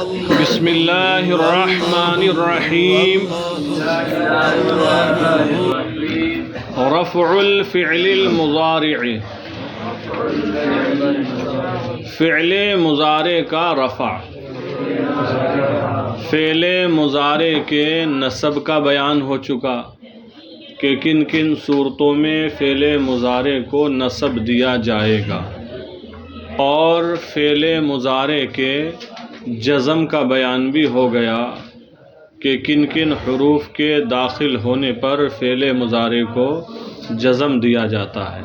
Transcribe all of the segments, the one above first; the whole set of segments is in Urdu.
بسم اللہ الرحمن الرحیم رفع الفعل المضارع، فعل مضارع کا رفع، فعل مضارع کے نصب کا بیان ہو چکا کہ کن کن صورتوں میں فعل مضارع کو نصب دیا جائے گا، اور فعل مضارع کے جزم کا بیان بھی ہو گیا کہ کن کن حروف کے داخل ہونے پر فعل مضارع کو جزم دیا جاتا ہے۔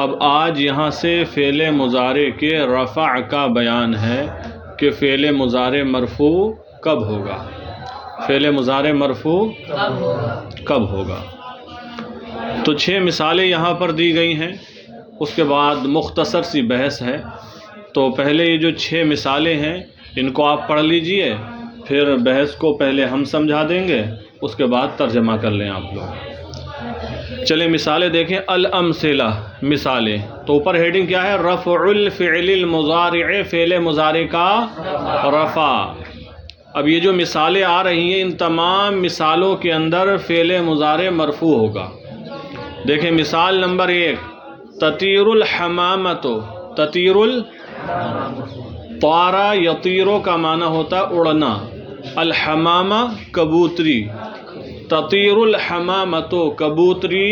اب آج یہاں سے فعل مضارع کے رفع کا بیان ہے کہ فعل مضارع مرفوع کب ہوگا، فعل مضارع مرفوع کب ہوگا۔ تو 6 مثالیں یہاں پر دی گئی ہیں، اس کے بعد مختصر سی بحث ہے۔ تو پہلے یہ جو 6 مثالیں ہیں ان کو آپ پڑھ لیجئے، پھر بحث کو پہلے ہم سمجھا دیں گے، اس کے بعد ترجمہ کر لیں آپ لوگ۔ چلیں مثالیں دیکھیں۔ الامثلہ، مثالیں، تو اوپر ہیڈنگ کیا ہے؟ رفع الفعل المضارع، فعل مضارع کا رفع۔ اب یہ جو مثالیں آ رہی ہیں ان تمام مثالوں کے اندر فعل مضارع مرفوع ہوگا۔ دیکھیں مثال نمبر 1، تطیر الحمامۃ، تطیر طارا یطیرو کا معنی ہوتا ہے اڑنا، الحمامہ کبوتری، تطیر الحمامۃ کبوتری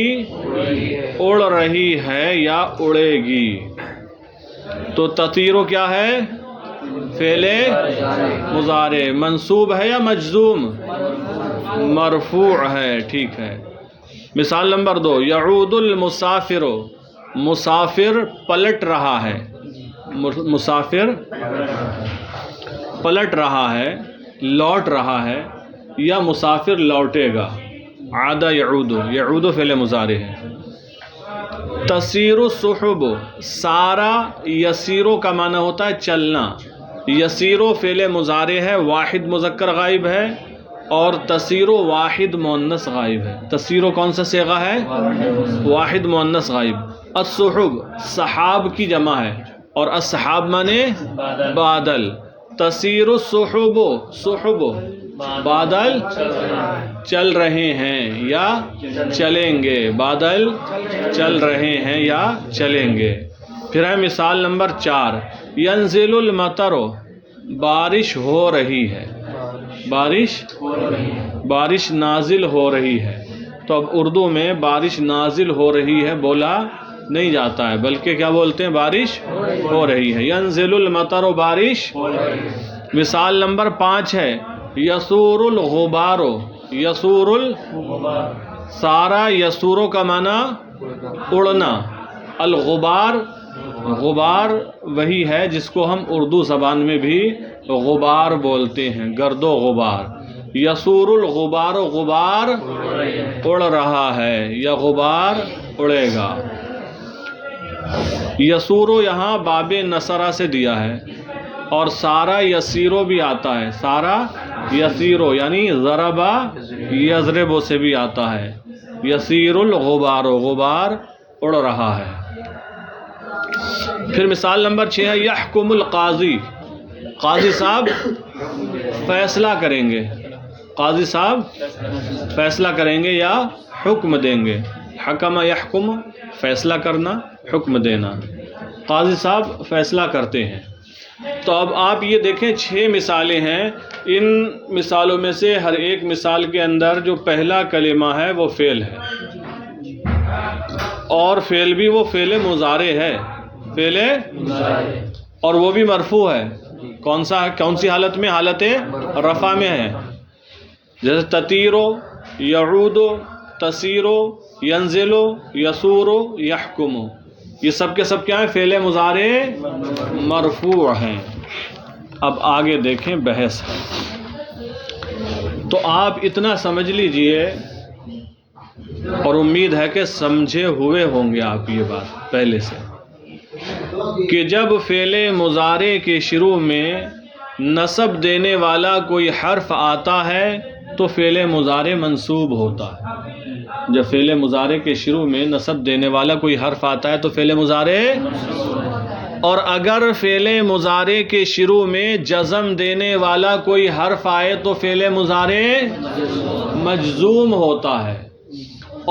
اڑ رہی ہے یا اڑے گی۔ تو تطیرو کیا ہے؟ فعل مضارع، منصوب ہے یا مجزوم؟ مرفوع ہے، ٹھیک ہے۔ مثال نمبر 2، یعود المسافر، مسافر پلٹ رہا ہے، مسافر پلٹ رہا ہے، لوٹ رہا ہے، یا مسافر لوٹے گا۔ عاد یعود، یعود فعل مضارع ہے۔ تسیر السحب، سارا یسیرو کا معنی ہوتا ہے چلنا، یسیرو فعل مضارع ہے، واحد مذکر غائب ہے، اور تسیرو واحد مؤنث غائب ہے۔ تسیرو کون سا صیغہ ہے؟ واحد مؤنث غائب۔ السحب سحاب کی جمع ہے، اور السحاب مانے بادل۔ تسیر السحب، سحب بادل چل رہے ہیں یا چلیں گے، بادل چل رہے ہیں یا چلیں گے۔ پھر ہے مثال نمبر 4، ینزل المطر، بارش ہو رہی ہے، بارش نازل ہو رہی ہے۔ تو اب اردو میں بارش نازل ہو رہی ہے بولا نہیں جاتا ہے، بلکہ کیا بولتے ہیں؟ بارش ہو رہی ہے۔ ینزل المطر، بارش۔ مثال نمبر 5 ہے، یسور الغبار، یسور سارا یسورو کا معنی اڑنا، الغبار، غبار وہی ہے جس کو ہم اردو زبان میں بھی غبار بولتے ہیں، گرد و غبار۔ یسور الغبار، غبار اڑ رہا ہے یا غبار اڑے گا۔ یسورو یہاں باب نصرہ سے دیا ہے، اور سارا یسیرو بھی آتا ہے، سارا یسیرو یعنی ضربا یضربو سے بھی آتا ہے۔ یسیر الغبار، غبار اڑ رہا ہے۔ پھر مثال نمبر 6 ہے، یحکم القاضی، قاضی صاحب فیصلہ کریں گے، قاضی صاحب فیصلہ کریں گے یا حکم دیں گے۔ حکم یحکم، فیصلہ کرنا، حکم دینا، قاضی صاحب فیصلہ کرتے ہیں۔ تو اب آپ یہ دیکھیں 6 مثالیں ہیں، ان مثالوں میں سے ہر ایک مثال کے اندر جو پہلا کلمہ ہے وہ فعل ہے، اور فعل بھی وہ فعل مضارع ہے، فعل اور وہ بھی مرفوع ہے۔ کون سی حالت میں؟ حالت رفع میں ہے، جیسے تطیرو، یعودو، تسیرو، ینزلو، یسورو، یحکمو، یہ سب کے سب کیا ہیں؟ فعل مضارع مرفوع ہیں۔ اب آگے دیکھیں بحث ہے۔ تو آپ اتنا سمجھ لیجئے، اور امید ہے کہ سمجھے ہوئے ہوں گے آپ یہ بات پہلے سے، کہ جب فعل مضارع کے شروع میں نصب دینے والا کوئی حرف آتا ہے تو فعل مضارع منصوب ہوتا ہے۔ جب فعل مضارع کے شروع میں نصب دینے والا کوئی حرف آتا ہے تو فعل مضارع، اور اگر فعل مضارع کے شروع میں جزم دینے والا کوئی حرف آئے تو فعل مضارع مجزوم ہوتا ہے،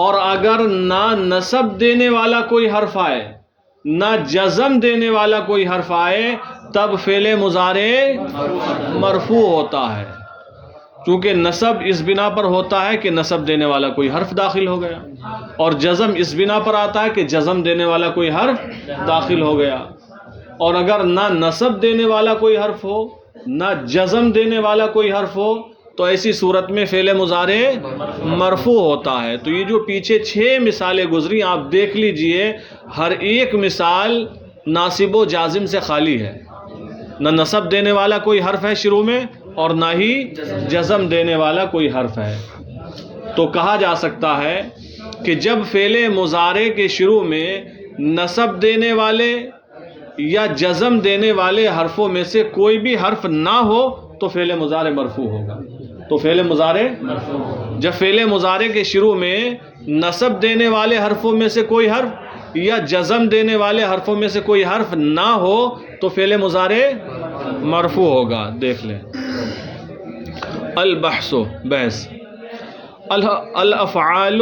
اور اگر نہ نصب دینے والا کوئی حرف آئے نہ جزم دینے والا کوئی حرف آئے تب فعل مضارع مرفوع ہوتا ہے، چونکہ نصب اس بنا پر ہوتا ہے کہ نصب دینے والا کوئی حرف داخل ہو گیا، اور جزم اس بنا پر آتا ہے کہ جزم دینے والا کوئی حرف داخل ہو گیا۔ اور اگر نہ نصب دینے والا کوئی حرف ہو نہ جزم دینے والا کوئی حرف ہو تو ایسی صورت میں فعل مضارع مرفوع ہوتا ہے۔ تو یہ جو پیچھے 6 مثالیں گزری آپ دیکھ لیجئے، ہر ایک مثال ناصب و جازم سے خالی ہے، نہ نصب دینے والا کوئی حرف ہے شروع میں اور نہ ہی جزم دینے والا کوئی حرف ہے۔ تو کہا جا سکتا ہے کہ جب فعل مضارع کے شروع میں نصب دینے والے یا جزم دینے والے حرفوں میں سے کوئی بھی حرف نہ ہو تو فعل مضارع مرفوع ہوگا۔ تو فعل مضارع جب فعل مضارع کے شروع میں نصب دینے والے حرفوں میں سے کوئی حرف یا جزم دینے والے حرفوں میں سے کوئی حرف نہ ہو تو فعل مضارع مرفوع ہوگا۔ دیکھ لیں البحث بحث الافعال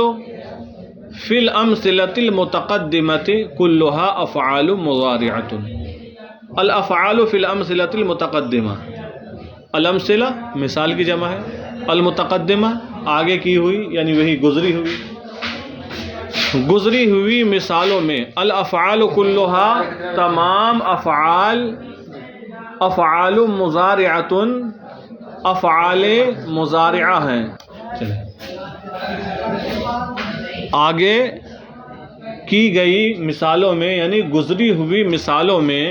فی الامثلۃ المتقدمۃ كلها افعال مضارعۃ۔ الافعال فی الامثلۃ المتقدمہ، الامثلہ مثال کی جمع ہے، المتقدمہ آگے کی ہوئی یعنی وہی گزری ہوئی مثالوں میں، الافعال كلها تمام افعال، افعال مضارعۃ افعال مضارعہ ہیں۔ آگے کی گئی مثالوں میں یعنی گزری ہوئی مثالوں میں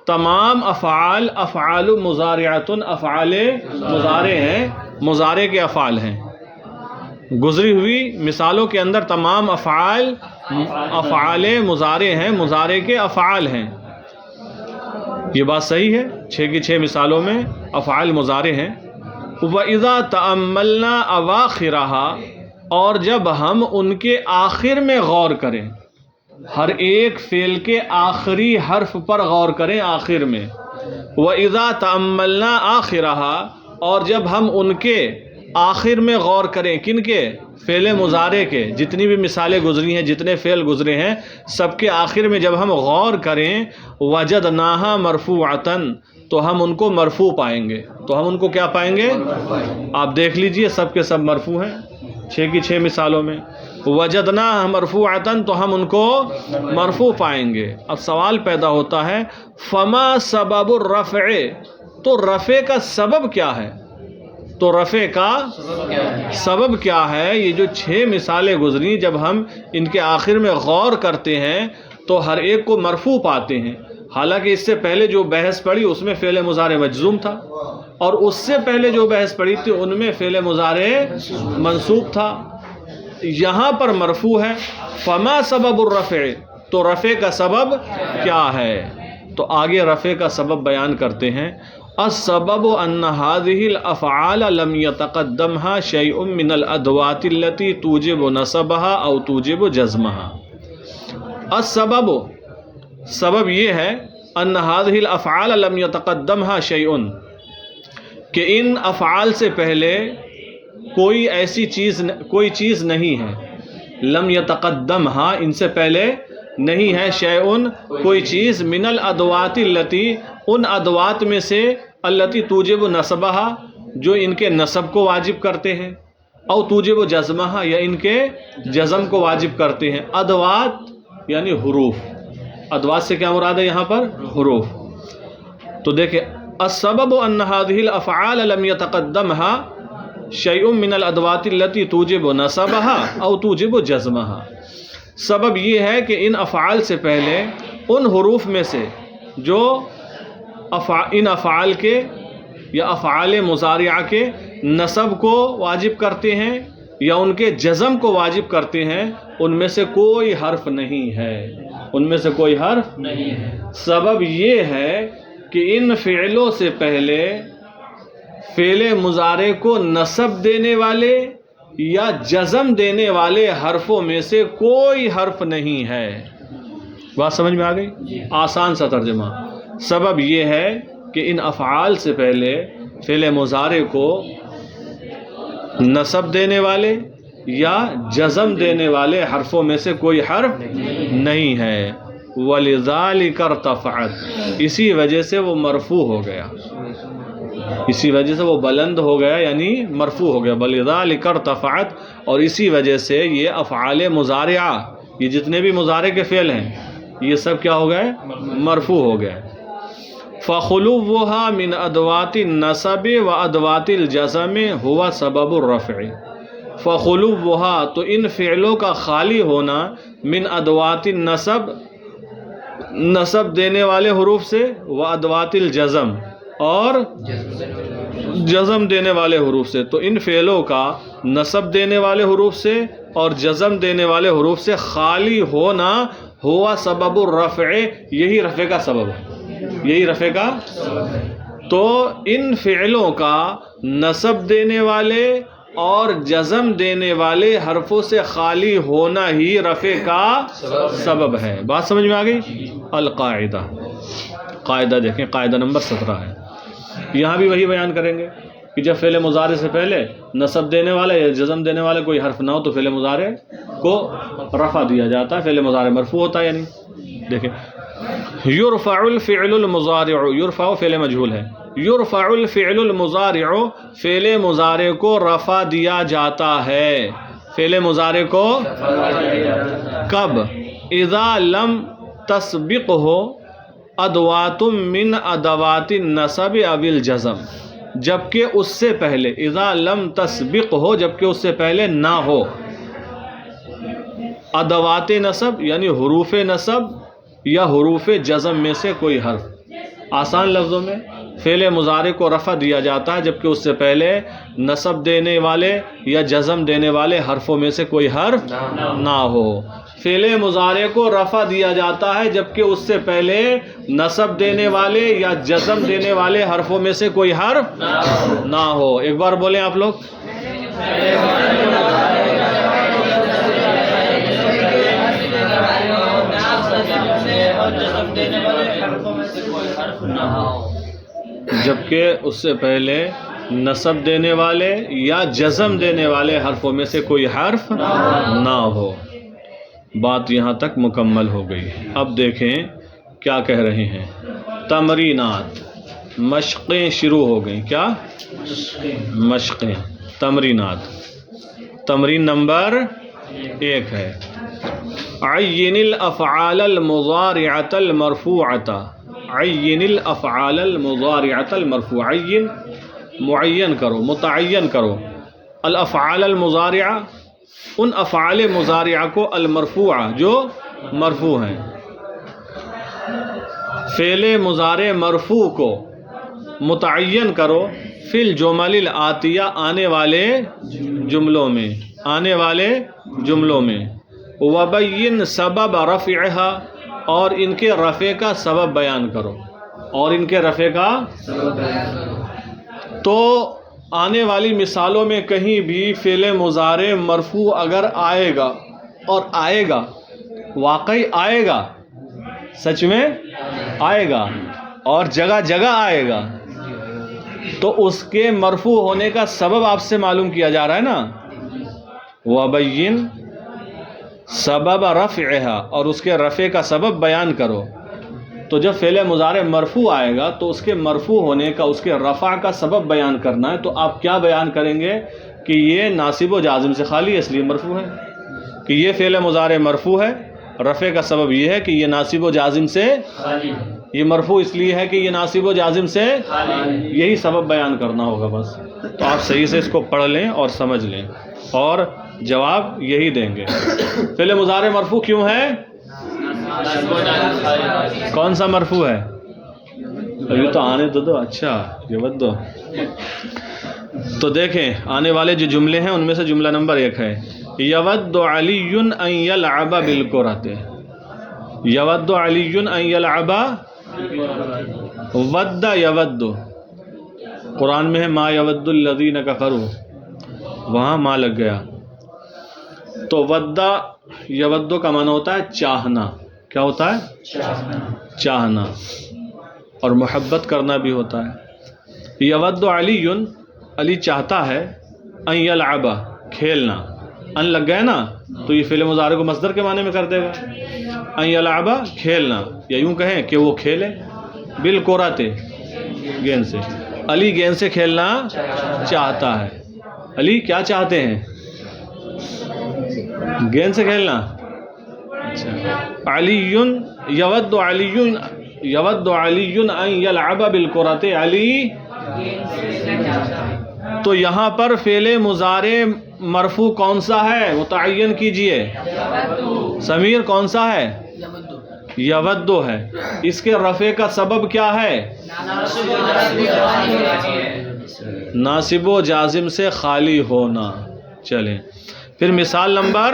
تمام افعال افعال مضارعۃ افعال مضارع ہیں، مضارع کے افعال ہیں۔ گزری ہوئی مثالوں کے اندر تمام افعال افعال مضارع ہیں، مضارع کے افعال ہیں۔ یہ بات صحیح ہے، 6 کی 6 مثالوں میں افعال مضارع ہیں۔ وَإِذَا تَأَمَّلْنَا أَوَاخِرَهَا، اور جب ہم ان کے آخر میں غور کریں، ہر ایک فعل کے آخری حرف پر غور کریں آخر میں۔ وَإِذَا تَأَمَّلْنَا آخِرَهَا، اور جب ہم ان کے آخر میں غور کریں، کن کے؟ فعل مضارع کے۔ جتنی بھی مثالیں گزری ہیں، جتنے فعل گزرے ہیں، سب کے آخر میں جب ہم غور کریں، وَجَدْنَاهَا مَرْفُوعَةً، تو ہم ان کو مرفوع پائیں گے۔ تو ہم ان کو کیا پائیں گے؟ آپ دیکھ لیجئے سب کے سب مرفوع ہیں 6 کی 6 مثالوں میں۔ وجدناها مرفوعة، تو ہم ان کو مرفوع پائیں گے۔ اب سوال پیدا ہوتا ہے فما سبب الرفع، تو رفع کا سبب کیا ہے؟ تو رفع کا سبب کیا ہے؟ یہ جو 6 مثالیں گزری جب ہم ان کے آخر میں غور کرتے ہیں تو ہر ایک کو مرفوع پاتے ہیں، حالانکہ اس سے پہلے جو بحث پڑھی اس میں فعل مضارع مجزوم تھا، اور اس سے پہلے جو بحث پڑھی تھی ان میں فعل مضارع منصوب تھا۔ یہاں پر مرفوع ہے، فما سبب الرفع، تو رفع کا سبب کیا ہے؟ تو آگے رفع کا سبب بیان کرتے ہیں۔ السبب ان هذه الافعال لم يتقدمها شيء من الادوات التي توجب نصبها او توجب جزمها۔ السبب، سبب یہ ہے، ان هذه الافعال لم يتقدمها شيء، کہ ان افعال سے پہلے کوئی ایسی چیز نہیں ہے، لم يتقدمها، ان سے پہلے نہیں ہے، شیئن کوئی چیز، من الادوات التي، ان ادوات میں سے، التي توجب نصبها، جو ان کے نصب کو واجب کرتے ہیں، او توجب جزمها، یا ان کے جزم کو واجب کرتے ہیں۔ ادوات یعنی حروف، ادوات سے کیا مراد ہے یہاں پر؟ حروف۔ تو دیکھیں السبب ان هذه الافعال لم يتقدمها شيء من الادوات التي توجب نصبها او توجب جزمها، سبب یہ ہے کہ ان افعال سے پہلے ان حروف میں سے جو ان افعال کے یا افعال مضارعہ کے نصب کو واجب کرتے ہیں یا ان کے جزم کو واجب کرتے ہیں، ان میں سے کوئی حرف نہیں ہے، ان میں سے کوئی حرف نہیں ہے۔ سبب یہ ہے کہ ان فعلوں سے پہلے فعل مضارع کو نصب دینے والے یا جزم دینے والے حرفوں میں سے کوئی حرف نہیں ہے، بات سمجھ میں آ گئی؟ آسان سا ترجمہ، سبب یہ ہے کہ ان افعال سے پہلے فعل مضارع کو نصب دینے والے یا جزم دینے والے حرفوں میں سے کوئی حرف نہیں ہے، وَلِذَلِكَ ارْتَفَعَتْ، اسی وجہ سے وہ مرفوع ہو گیا، اسی وجہ سے وہ بلند ہو گیا، یعنی مرفوع ہو گیا، وَلِذَلِكَ ارْتَفَعَتْ، اور اسی وجہ سے یہ افعال مضارعہ، یہ جتنے بھی مضارع کے فعل ہیں یہ سب کیا ہو گئے؟ مرفوع ہو گئے۔ فَخُلُوُّهَا مِنْ أَدْوَاتِ النَّصَبِ وَأَدْوَاتِ الْجَزْمِ هُوَ سَبَبُ الرَّفْعِ، فَخُلُوُّهَا تو ان فعلوں کا خالی ہونا، من ادوات النصب نصب دینے والے حروف سے، وادوات الجزم اور جزم دینے والے حروف سے، تو ان فعلوں کا نصب دینے والے حروف سے اور جزم دینے والے حروف سے خالی ہونا، ہوا سبب الرفع، یہی رفع کا سبب ہے، یہی رفع کا، تو ان فعلوں کا نصب دینے والے اور جزم دینے والے حرفوں سے خالی ہونا ہی رفع کا سبب ہے۔ بات سمجھ میں آ گئی؟ القاعدہ، قاعدہ دیکھیں، قاعدہ نمبر 17 ہے، یہاں بھی وہی بیان کریں گے کہ جب فعل مضارع سے پہلے نصب دینے والا یا جزم دینے والے کوئی حرف نہ ہو تو فعل مضارع کو رفع دیا جاتا ہے، فعل مضارع مرفوع ہوتا ہے، یعنی دیکھیں یرفع الفعل المضارع، یرفع فعل مجہول ہے، یرفع الفعل المضارع، فعل مضارع کو رفع دیا جاتا ہے، فعل مضارع کو کب؟ اذا لم تسبقہ ادوات من ادوات النصب او الجزم، جبکہ اس سے پہلے، اذا لم تسبق ہو، جبکہ اس سے پہلے نہ ہو، ادوات نصب یعنی حروف نصب یا حروف جزم میں سے کوئی حرف۔ آسان لفظوں میں فعل مضارع کو رفع دیا جاتا ہے جبکہ اس سے پہلے نصب دینے والے یا جزم دینے والے حرفوں میں سے کوئی حرف نہ ہو۔ فعل مضارع کو رفع دیا جاتا ہے جبکہ اس سے پہلے نصب دینے والے یا جزم دینے والے حرفوں میں سے کوئی حرف نہ ہو۔ ایک بار بولیں آپ لوگ، جبکہ اس سے پہلے نصب دینے والے یا جزم دینے والے حرفوں میں سے کوئی حرف نہ ہو۔ بات یہاں تک مکمل ہو گئی۔ اب دیکھیں کیا کہہ رہے ہیں، تمرینات، مشقیں شروع ہو گئیں۔ کیا مشقیں؟ تمرینات۔ تمرین نمبر 1 ہے عین الافعال المضارعۃ المرفوعۃ، عین الافعال المضارعۃ المرفوعۃ، عین معین کرو، متعین کرو، الافعال المضارعہ ان افعال مضارعہ کو، المرفوعہ جو مرفوع ہیں، فعل مضارع مرفوع کو متعین کرو، فی الجمل الآتیہ آنے والے جملوں میں، آنے والے جملوں میں، وبین سبب رفعها اور ان کے رفع کا سبب بیان کرو، اور ان کے رفع کا، تو آنے والی مثالوں میں کہیں بھی فعل مضارع مرفوع اگر آئے گا، اور آئے گا، واقعی آئے گا، سچ میں آئے گا اور جگہ جگہ آئے گا، تو اس کے مرفوع ہونے کا سبب آپ سے معلوم کیا جا رہا ہے نا، وَبَيِّن سبب رفعها، اور اس کے رفع کا سبب بیان کرو۔ تو جب فعل مضارع مرفوع آئے گا تو اس کے مرفوع ہونے کا، اس کے رفع کا سبب بیان کرنا ہے، تو آپ کیا بیان کریں گے کہ یہ ناصب و جازم سے خالی ہے، اس لیے مرفوع ہے، کہ یہ فعل مضارع مرفوع ہے، رفع کا سبب یہ ہے کہ یہ ناصب و جازم سے خالی ہے، یہ مرفوع اس لیے ہے کہ یہ ناصب و جازم سے خالی، یہی سبب بیان کرنا ہوگا بس۔ تو آپ صحیح سے اس کو پڑھ لیں اور سمجھ لیں اور جواب یہی دیں گے۔ فعل مضارع مرفوع کیوں ہے؟ کون سا مرفوع ہے؟ ابھی تو آنے تو دو، اچھا یہ بت دو۔ تو دیکھیں آنے والے جو جملے ہیں ان میں سے جملہ نمبر 1 ہے یود علی ان یلعب بالکرۃ، یود علی ان یلعب، ود یود، قرآن میں ہے ما یود الذین کفروا، وہاں ما لگ گیا، تو ودا یودو کا معنی ہوتا ہے چاہنا، کیا ہوتا ہے؟ چاہنا، اور محبت کرنا بھی ہوتا ہے۔ یود علی، علی چاہتا ہے، ان یلعب، کھیلنا، ان لگ گئے نا تو یہ فعل مضارع کو مصدر کے معنی میں کر دے گا، ان یلعب کھیلنا، یا یوں کہیں کہ وہ کھیلے، بالکرۃ گیند سے، علی گیند سے کھیلنا چاہتا ہے۔ علی کیا چاہتے ہیں؟ گیند سے کھیلنا۔ اچھا، علی یود علی ان یلعب بالکرۃ، علی، تو یہاں پر فعل مضارع مرفوع کون سا ہے متعین کیجئے؟ ضمیر کون سا ہے؟ یود ہے۔ اس کے رفع کا سبب کیا ہے؟ ناصب و جازم سے خالی ہونا۔ چلیں پھر مثال نمبر،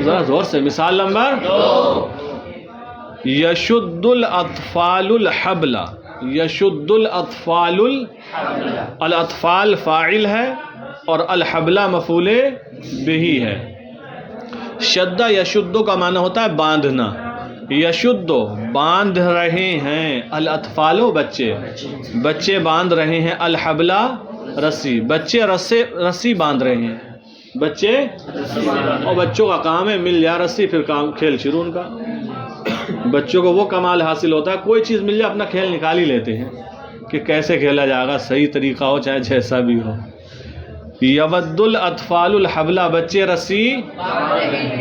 ذرا زور سے، مثال نمبر 2، یشد الاطفال الحبل، یشد الاطفال، الاطفال فاعل ہے اور الحبل مفعول بہ ہے۔ شدہ یشد کا معنی ہوتا ہے باندھنا، یشد باندھ رہے ہیں، الاطفال بچے باندھ رہے ہیں، الحبل رسی، بچے رسی باندھ رہے ہیں، بچے، اور بچوں کا کام ہے مل جائے رسی پھر کام کھیل شروع ان کا۔ بچوں کو وہ کمال حاصل ہوتا ہے، کوئی چیز مل جائے اپنا کھیل نکال ہی لیتے ہیں کہ کیسے کھیلا جائے گا، صحیح طریقہ ہو چاہے جیسا بھی ہو۔ یود الاطفال الحبل، بچے رسی،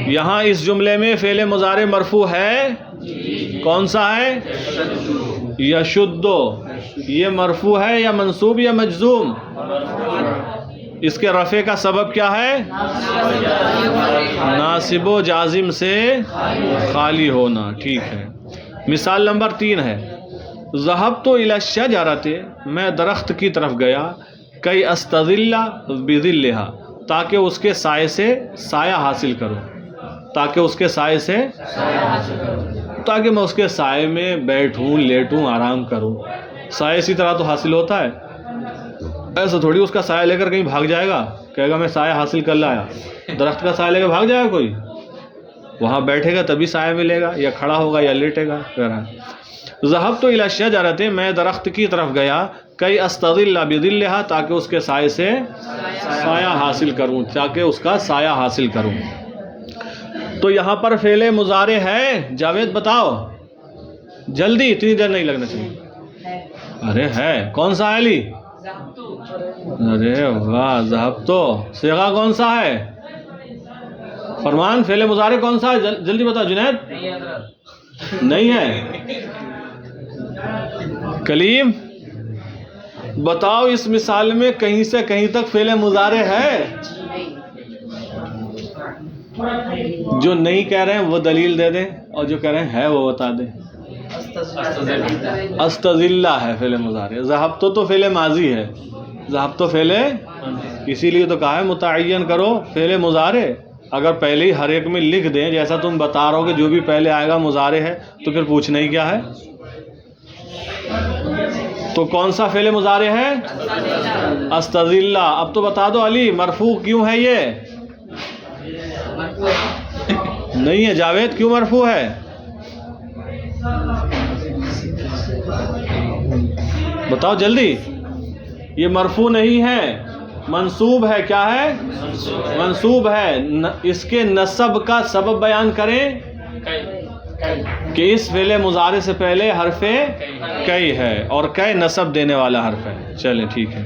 یہاں اس جملے میں فعل مضارع مرفوع ہے، کون سا ہے؟ یشد، یہ مرفوع ہے یا منصوب یا مجزوم؟ اس کے رفع کا سبب کیا ہے؟ ناصب و جازم سے خالی ہونا، ٹھیک ہے۔ مثال نمبر 3 ہے، ذهبت الى الشجرة، میں درخت کی طرف گیا، کئی استظل بظلها، تاکہ اس کے سائے سے سایہ حاصل کروں، تاکہ اس کے سائے سے، تاکہ میں اس کے سائے میں بیٹھوں، لیٹوں، آرام کروں۔ سایہ اسی طرح تو حاصل ہوتا ہے، ایسا تھوڑی اس کا سایہ لے کر کہیں بھاگ جائے گا، کہے گا میں سایہ حاصل کر لایا۔ درخت کا سایہ لے کر بھاگ جائے گا کوئی؟ وہاں بیٹھے گا تبھی سایہ ملے گا، یا کھڑا ہوگا یا لیٹے گا۔ ذهبت الى الشجرة، میں درخت کی طرف گیا، کئی استظل بظلها، تاکہ اس کے سائے سے سایہ حاصل کروں، تاکہ اس کا سایہ حاصل کروں۔ تو یہاں پر فعل مضارع ہے، جاوید بتاؤ جلدی، اتنی دیر نہیں لگنا چاہیے۔ ارے ہے، کون سا ہے علی؟ ارے واہ، ذهبت، صیغہ کون سا ہے؟ فرمان، فعل مضارع کون سا ہے؟ جلدی بتاؤ جنید، نہیں ہے؟ کلیم بتاؤ، اس مثال میں کہیں سے کہیں تک فعل مضارع ہے؟ جو نہیں کہہ رہے ہیں وہ دلیل دے دیں، اور جو کہہ رہے ہیں ہے وہ بتا دیں۔ استظلہ ہے فعل مضارع، ذهبت تو فعل ماضی ہے، ذهبت فعل، اسی لیے تو کہا ہے متعین کرو فعل مضارع۔ اگر پہلے ہی ہر ایک میں لکھ دیں جیسا تم بتا رہو کہ جو بھی پہلے آئے گا مضارع ہے، تو پھر پوچھنا ہی کیا ہے؟ تو کون سا فعل مضارع ہے؟ استظلہ۔ اب تو بتا دو علی، مرفوع کیوں ہے یہ؟ نہیں ہے جاوید، کیوں مرفوع ہے؟ بتاؤ جلدی۔ یہ مرفوع نہیں ہے، منصوب ہے۔ کیا ہے؟ منصوب ہے۔ اس کے نصب کا سبب بیان کریں کہ اس فعل مضارع سے پہلے حرف کئی ہے، اور کئی نصب دینے والا حرف ہے۔ چلیں ٹھیک ہے۔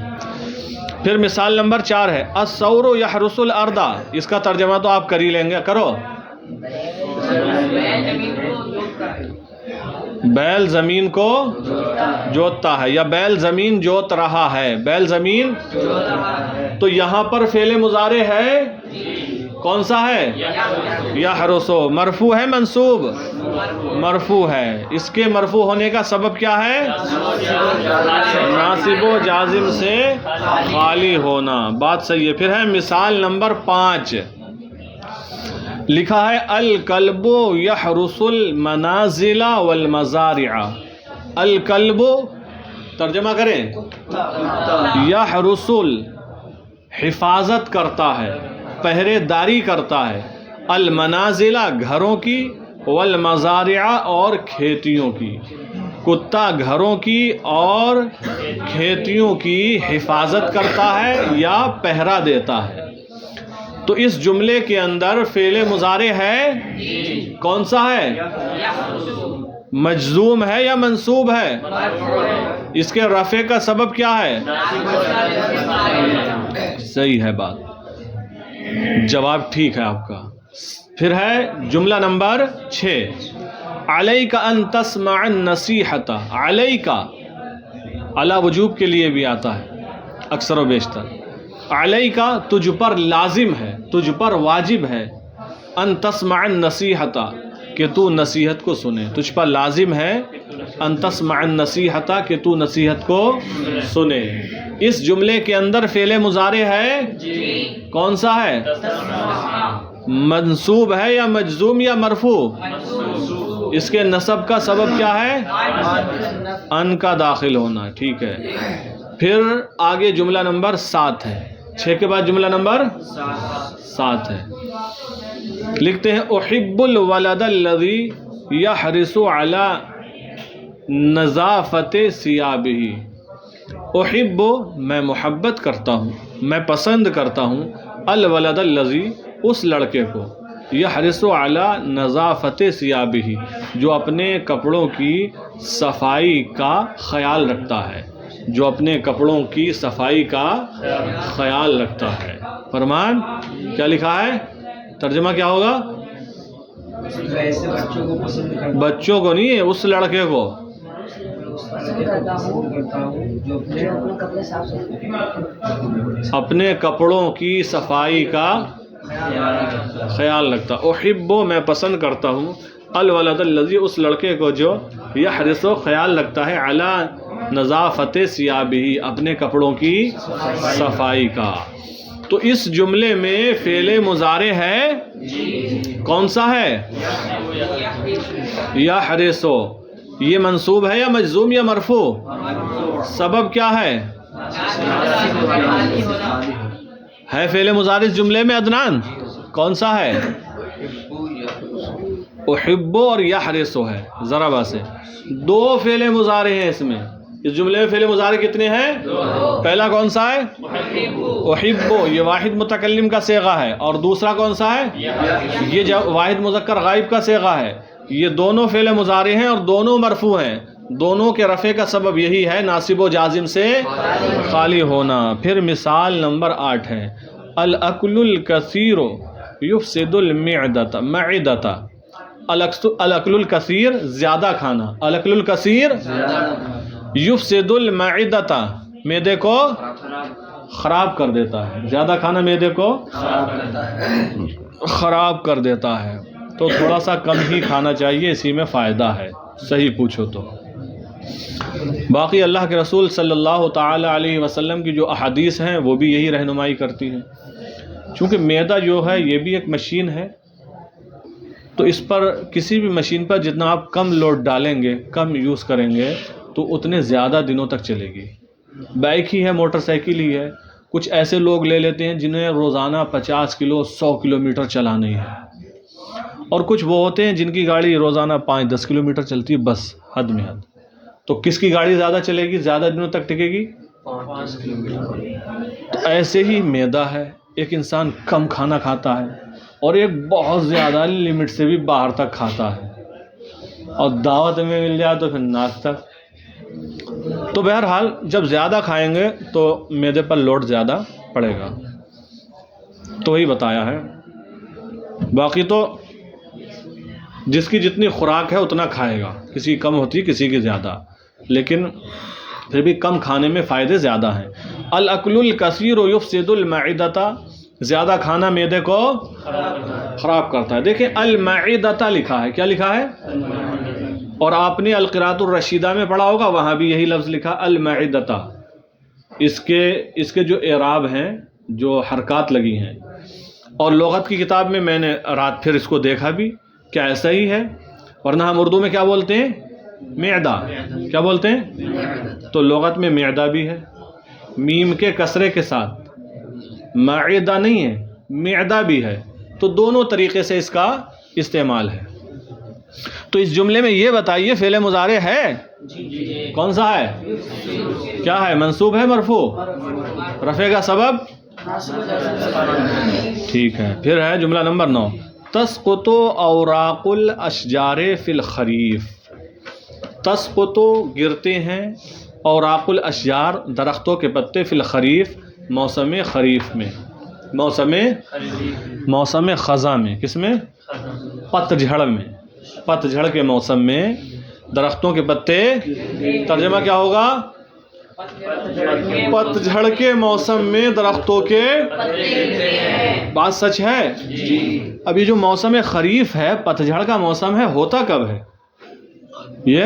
پھر مثال نمبر 4 ہے، الثور یحرس الارض، اس کا ترجمہ تو آپ کر ہی لیں گے، کرو۔ بیل زمین کو جوتتا ہے، یا بیل زمین جوت رہا ہے، بیل زمین، تو یہاں پر فعل مضارع ہے، کون سا ہے؟ یحرسو، مرفوع ہے منصوب؟ مرفوع ہے۔ اس کے مرفوع ہونے کا سبب کیا ہے؟ ناصب و جازم سے خالی ہونا، بات صحیح ہے۔ پھر ہے مثال نمبر 5، لکھا ہے الکلب یحرس المنازل والمزارع۔ الکلب ترجمہ کریں، یحرس، حفاظت کرتا ہے، پہرے داری کرتا ہے، المنازل، گھروں کی، والمزارع اور کھیتیوں کی، کتا گھروں کی اور کھیتیوں کی حفاظت کرتا ہے یا پہرا دیتا ہے۔ تو اس جملے کے اندر فعل مضارع ہے، کون سا ہے؟ مجزوم ہے یا منصوب ہے؟ اس کے رفع کا سبب کیا ہے؟ صحیح ہے بات، جواب ٹھیک ہے آپ کا۔ پھر ہے جملہ نمبر 6، علیک ان تسمع النصیحۃ۔ علیک علی وجوب کے لیے بھی آتا ہے اکثر و بیشتر۔ علیک تجھ پر لازم ہے، تجھ پر واجب ہے، ان تسمع النصیحۃ کہ تو نصیحت کو سنے، تجھ پر لازم ہے ان تسمع النصیحۃ کہ تو نصیحت کو سنے۔ اس جملے کے اندر فعل مضارع ہے، کون سا ہے؟ منصوب ہے یا مجزوم یا مرفوع؟ اس کے نصب کا سبب کیا ہے؟ ان کا داخل ہونا، ٹھیک ہے۔ پھر آگے جملہ نمبر 7 ہے، 6 کے بعد جملہ نمبر 7 ہے۔ لکھتے ہیں احب الولد الذی یحرص علی نظافت ثیابہ۔ احب میں محبت کرتا ہوں، میں پسند کرتا ہوں، الولد الذی اس لڑکے کو، یحرص علی نظافت ثیابہ جو اپنے کپڑوں کی صفائی کا خیال رکھتا ہے، جو اپنے کپڑوں کی صفائی کا خیال رکھتا ہے۔ فرمان کیا لکھا ہے؟ ترجمہ کیا ہوگا؟ بچوں کو نہیں، اس لڑکے کو۔ اپنے کپڑوں کی صفائی کا خیال رکھتا۔ احب میں پسند کرتا ہوں، الولد الذی اس لڑکے کو جو یحرص خیال رکھتا ہے، علی نظافت ثیابہ اپنے کپڑوں کی صفائی کا۔ تو اس جملے میں فعل مضارع ہے، کون سا ہے؟ یحرص۔ یہ منصوب ہے یا مجزوم یا مرفوع؟ سبب کیا ہے؟ ہے فعل مضارع اس جملے میں عدنان، کون سا ہے؟ احب اور یحرص ہے، ذرا باسے دو فعل مضارع ہیں اس میں۔ اس جملے میں فعل مضارع کتنے ہیں؟ پہلا کون سا ہے؟ احب، یہ واحد متکلم کا صیغہ ہے، اور دوسرا کون سا ہے؟ یہ واحد مذکر غائب کا صیغہ ہے۔ یہ دونوں فعل مضارع ہیں اور دونوں مرفوع ہیں، دونوں کے رفع کا سبب یہی ہے ناصب و جازم سے خالی ہونا۔ پھر مثال نمبر 8 ہے، الاکل الکثیر یفسد المعدۃ۔ معدۃ، الاکل الکثیر زیادہ کھانا، الاکل الکثیر یفسد المعدۃ معدے کو خراب کر دیتا ہے، زیادہ کھانا معدے کو خراب کر دیتا ہے، تو تھوڑا سا کم ہی کھانا چاہیے، اسی میں فائدہ ہے، صحیح پوچھو تو۔ باقی اللہ کے رسول صلی اللہ تعالی علیہ وسلم کی جو احادیث ہیں وہ بھی یہی رہنمائی کرتی ہیں۔ چونکہ معدہ جو ہے یہ بھی ایک مشین ہے، تو اس پر کسی بھی مشین پر جتنا آپ کم لوڈ ڈالیں گے، کم یوز کریں گے، تو اتنے زیادہ دنوں تک چلے گی۔ بائک ہی ہے، موٹر سائیکل ہی ہے، کچھ ایسے لوگ لے لیتے ہیں جنہیں روزانہ 50 کلو 100 کلومیٹر چلانی ہے، اور کچھ وہ ہوتے ہیں جن کی گاڑی روزانہ 5-10 کلومیٹر چلتی ہے، بس حد میں حد۔ تو کس کی گاڑی زیادہ چلے گی، زیادہ دنوں تک ٹکے گی؟ 5 کلومیٹر۔ تو ایسے ہی معدہ ہے، ایک انسان کم کھانا کھاتا ہے اور ایک بہت زیادہ لمٹ سے بھی باہر تک کھاتا ہے، اور دعوت میں مل جائے تو پھر ناک تک۔ تو بہرحال جب زیادہ کھائیں گے تو معدے پر لوڈ زیادہ پڑے گا، تو وہی بتایا ہے۔ باقی تو جس کی جتنی خوراک ہے اتنا کھائے گا، کسی کی کم ہوتی ہے، کسی کی زیادہ، لیکن پھر بھی کم کھانے میں فائدے زیادہ ہیں۔ الاکل الکثیر یفسد المعدۃ، زیادہ کھانا معدے کو خراب کرتا ہے۔ دیکھیں المعدۃ لکھا ہے، کیا لکھا ہے؟ اور آپ نے القراءۃ الرشیدہ میں پڑھا ہوگا، وہاں بھی یہی لفظ لکھا المعدۃ۔ اس کے جو اعراب ہیں، جو حرکات لگی ہیں، اور لغت کی کتاب میں نے رات پھر اس کو دیکھا بھی، کیا ایسا ہی ہے؟ ورنہ ہم اردو میں کیا بولتے ہیں؟ معدہ، کیا بولتے ہیں؟ تو لغت میں معدہ بھی ہے، میم کے کسرے کے ساتھ، معدہ نہیں ہے، معدہ بھی ہے، تو دونوں طریقے سے اس کا استعمال ہے۔ تو اس جملے میں یہ بتائیے فعل مضارع ہے کون سا ہے؟ کیا ہے؟ منصوب ہے مرفوع؟ رفع کا سبب؟ ٹھیک ہے، پھر ہے جملہ نمبر 9، تسقط اوراق الاشجار فی الخریف۔ تسقط گرتے ہیں، اوراق الاشجار درختوں کے پتے، فی الخریف موسم خریف میں، موسم خزاں میں، کس میں؟ پتجھڑ میں، پتجھڑ کے موسم میں درختوں کے پتے، ترجمہ کیا ہوگا؟ پتجھڑ کے موسم میں درختوں کے، بات سچ ہے؟ ابھی جو موسم خریف ہے، پتجھڑ کا موسم ہے، ہوتا کب ہے؟ یہ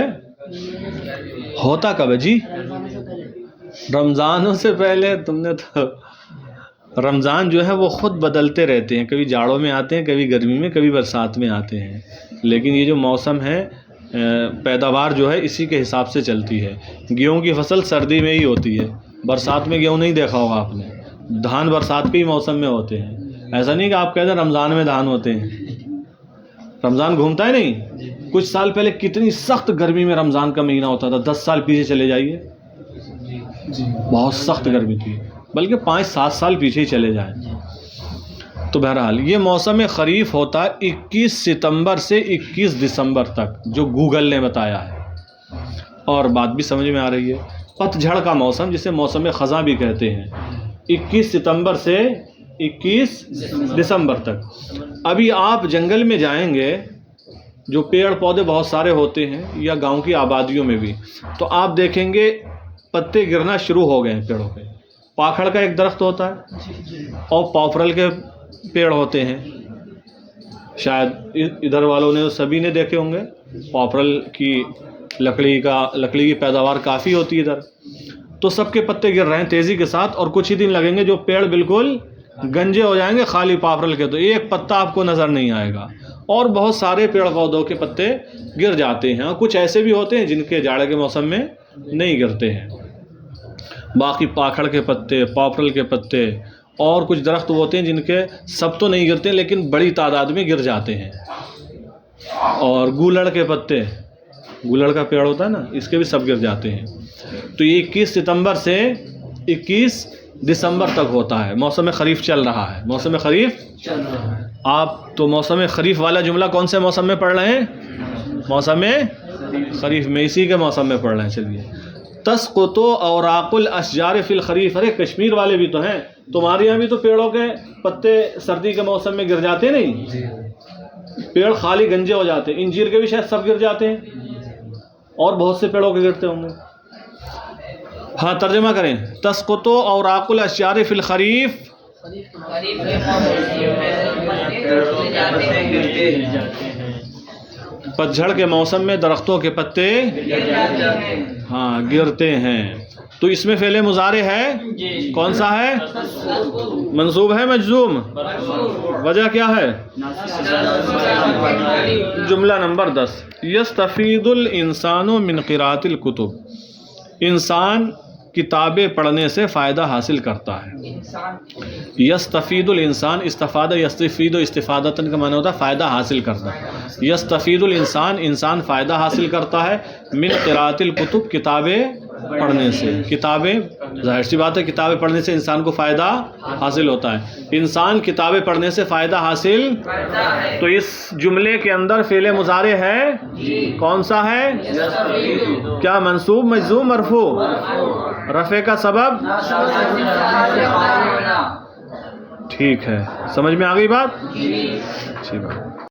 ہوتا کب ہے جی؟ رمضانوں سے پہلے۔ تم نے تو رمضان جو ہے وہ خود بدلتے رہتے ہیں، کبھی جاڑوں میں آتے ہیں، کبھی گرمی میں، کبھی برسات میں آتے ہیں، لیکن یہ جو موسم ہے پیداوار جو ہے اسی کے حساب سے چلتی ہے۔ گیہوں کی فصل سردی میں ہی ہوتی ہے، برسات میں گیہوں نہیں دیکھا ہوگا آپ نے، دھان برسات کے ہی موسم میں ہوتے ہیں۔ ایسا نہیں کہ آپ کہتے ہیں رمضان میں دھان ہوتے ہیں، رمضان گھومتا ہے نہیں۔ کچھ سال پہلے کتنی سخت گرمی میں رمضان کا مہینہ ہوتا تھا، 10 سال پیچھے چلے جائیے، بہت سخت گرمی تھی، بلکہ 5-7 سال پیچھے ہی چلے جائیں۔ تو بہرحال یہ موسم خریف ہوتا ہے 21 ستمبر سے 21 دسمبر تک، جو گوگل نے بتایا ہے، اور بات بھی سمجھ میں آ رہی ہے۔ پتجھڑ کا موسم جسے موسم خزاں بھی کہتے ہیں، 21 ستمبر سے 21 دسمبر تک۔ ابھی آپ جنگل میں جائیں گے، جو پیڑ پودے بہت سارے ہوتے ہیں، یا گاؤں کی آبادیوں میں بھی، تو آپ دیکھیں گے پتے گرنا شروع ہو گئے ہیں پیڑوں پہ۔ پاکھڑ کا ایک درخت ہوتا ہے، اور پاپرل کے پیڑ ہوتے ہیں، شاید ادھر والوں نے سبھی نے دیکھے ہوں گے، پاپرل کی لکڑی کی پیداوار کافی ہوتی ہے ادھر، تو سب کے پتے گر رہے ہیں تیزی کے ساتھ، اور کچھ ہی دن لگیں گے جو پیڑ بالکل گنجے ہو جائیں گے خالی پاپرل کے، تو ایک پتا آپ کو نظر نہیں آئے گا، اور بہت سارے پیڑ پودوں کے پتے گر جاتے ہیں، اور کچھ ایسے بھی ہوتے ہیں جن کے جاڑے کے موسم میں نہیں گرتے ہیں۔ باقی پاکھڑ کے پتے، پاپرل کے پتے، اور کچھ درخت ہوتے ہیں جن کے سب تو نہیں گرتے لیکن بڑی تعداد میں گر جاتے ہیں، اور گولڑ کے پتے، گولڑ کا پیڑ ہوتا ہے نا، اس کے بھی سب گر جاتے ہیں۔ تو یہ 21 ستمبر سے 21 دسمبر تک ہوتا ہے، موسم خریف چل رہا ہے، موسم خریف چل رہا ہے۔ آپ تو موسم خریف والا جملہ کون سے موسم میں پڑھ رہے ہیں؟ موسم خریف میں، اسی کے موسم میں پڑھ رہے ہیں۔ چلیے، تسقط اوراق الاشجار فی الخریف، ارے کشمیر والے بھی تو ہیں، تمہارے یہاں بھی تو پیڑوں کے پتے سردی کے موسم میں گر جاتے نہیں؟ پیڑ خالی گنجے ہو جاتے ہیں، انجیر کے بھی شاید سب گر جاتے ہیں، اور بہت سے پیڑوں کے گرتے ہوں گے۔ ہاں ترجمہ کریں، تسقط اوراق الاشجار فی الخریف، پتجھڑ کے موسم میں درختوں کے پتے ہاں گرتے ہیں۔ تو اس میں فعل مضارع ہے، کون سا ہے؟ منصوب ہے مجزوم؟ وجہ کیا ہے؟ جملہ نمبر 10، یستفید الانسان من قراءۃ الکتب، انسان کتابیں پڑھنے سے فائدہ حاصل کرتا ہے۔ یستفید الانسان، استفادہ یستفید استفادتاً کا معنی ہوتا ہے فائدہ حاصل کرنا۔ یستفید الانسان، انسان فائدہ حاصل کرتا ہے، من قراءۃ الکتب، کتابیں پڑھنے سے۔ کتابیں، ظاہر سی بات ہے کتابیں پڑھنے سے انسان کو فائدہ حاصل ہوتا ہے، انسان کتابیں پڑھنے سے فائدہ حاصل۔ تو اس جملے کے اندر فعل مضارع ہے، کون سا ہے؟ کیا منصوب، مجزوم، مرفوع؟ رفع کا سبب؟ ٹھیک ہے، سمجھ میں آ گئی بات؟ اچھی بات۔